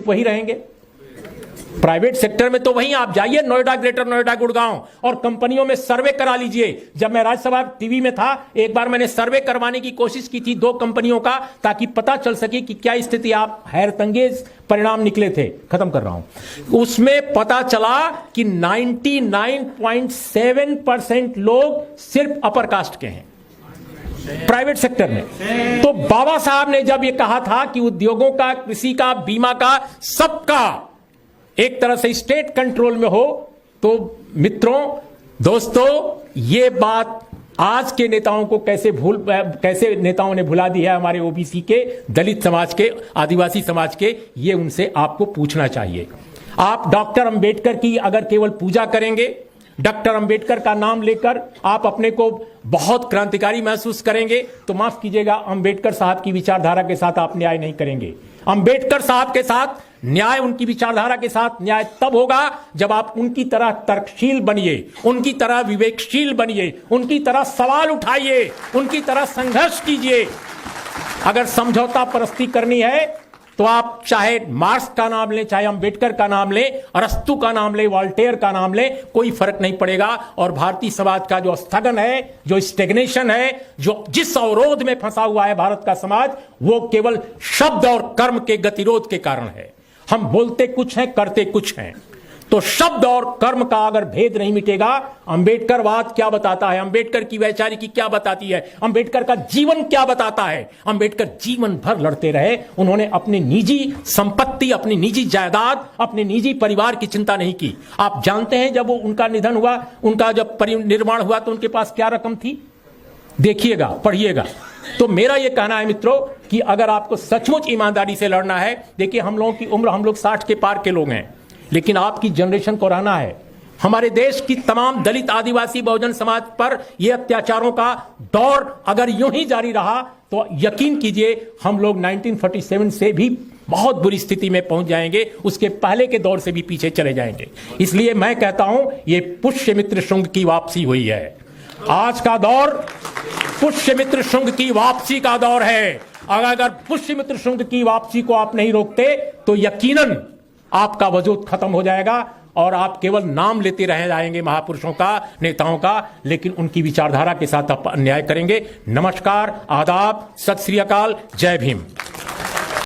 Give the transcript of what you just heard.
सिर्फ वही रहेंगे। प्राइवेट सेक्टर में तो वहीं आप जाइए, नोएडा, ग्रेटर नोएडा, गुड़गांव और कंपनियों में सर्वे करा लीजिए। जब मैं राज्यसभा टीवी में था, एक बार मैंने सर्वे करवाने की कोशिश की थी 2 कंपनियों का, ताकि पता चल सके कि क्या स्थिति। आप हैरतंगेज परिणाम निकले थे, खत्म कर रहा हूं। उसमें पता चला कि 99.7% लोग सिर्फ अपर कास्ट के हैं प्राइवेट सेक्टर में। तो बाबा साहब ने जब यह कहा था कि उद्योगों का, कृषि का, बीमा का, सबका एक तरह से स्टेट कंट्रोल में हो, तो मित्रों, दोस्तों, ये बात आज के नेताओं को कैसे नेताओं ने भुला दी है, हमारे ओबीसी के, दलित समाज के, आदिवासी समाज के, ये उनसे आपको पूछना चाहिए। आप डॉक्टर अंबेडकर की अगर केवल पूजा करेंगे, डॉक्टर अंबेडकर का नाम लेकर आप अपने को बहुत क्रांतिकारी महसूस करेंगे, तो माफ कीजिएगा, अंबेडकर साहब की विचारधारा के साथ आप न्याय नहीं करेंगे। अंबेडकर साहब के साथ न्याय, उनकी विचारधारा के साथ न्याय तब होगा जब आप उनकी तरह तर्कशील बनिए, उनकी तरह विवेकशील बनिए, उनकी तरह सवाल उठाइए, उनकी तरह संघर्ष कीजिए। अगर समझौता परस्ती करनी है तो आप चाहे मार्क्स का नाम लें, चाहे अंबेडकर का नाम लें, अरस्तु का नाम लें, वॉल्टेयर का नाम लें, कोई फर्क नहीं पड़ेगा। और भारतीय समाज का जो स्थगन है, जो स्टेग्नेशन है, जो जिस अवरोध में फंसा हुआ है भारत का समाज, वो केवल शब्द और कर्म के गतिरोध के कारण है। हम बोलते कुछ हैं, करते कुछ हैं। तो शब्द और कर्म का अगर भेद नहीं मिटेगा, अंबेडकरवाद क्या बताता है, अंबेडकर की वैचारिकी क्या बताती है, अंबेडकर का जीवन क्या बताता है। अंबेडकर जीवन भर लड़ते रहे, उन्होंने अपनी निजी संपत्ति, अपनी निजी जायदाद, अपने निजी परिवार की चिंता नहीं की। आप जानते हैं जब उनका निधन हुआ, उनका जब परिनिर्वाण हुआ, तो उनके पास क्या रकम थी, देखिएगा, पढ़िएगा। तो मेरा यह कहना है मित्रों कि अगर आपको सचमुच ईमानदारी से लड़ना है, देखिए हम लोगों की उम्र, हम लोग 60 के पार के लोग हैं, लेकिन आपकी जनरेशन को रहना है। हमारे देश की तमाम दलित, आदिवासी, बहुजन समाज पर यह अत्याचारों का दौर अगर यूं ही जारी रहा तो यकीन कीजिए हम लोग 1947 से भी बहुत बुरी स्थिति में पहुंच जाएंगे, उसके पहले के दौर से भी पीछे चले जाएंगे। इसलिए मैं कहता हूं ये पुष्यमित्र शुंग की वापसी हुई है। आज का दौर पुष्यमित्र शुंग की वापसी का दौर है। अगर पुष्यमित्र शुंग की वापसी को आप नहीं रोकते तो यकीनन आपका वजूद खत्म हो जाएगा और आप केवल नाम लेते रह जाएंगे महापुरुषों का, नेताओं का, लेकिन उनकी विचारधारा के साथ आप अन्याय करेंगे। नमस्कार, आदाब, सत श्री अकाल, जय भीम।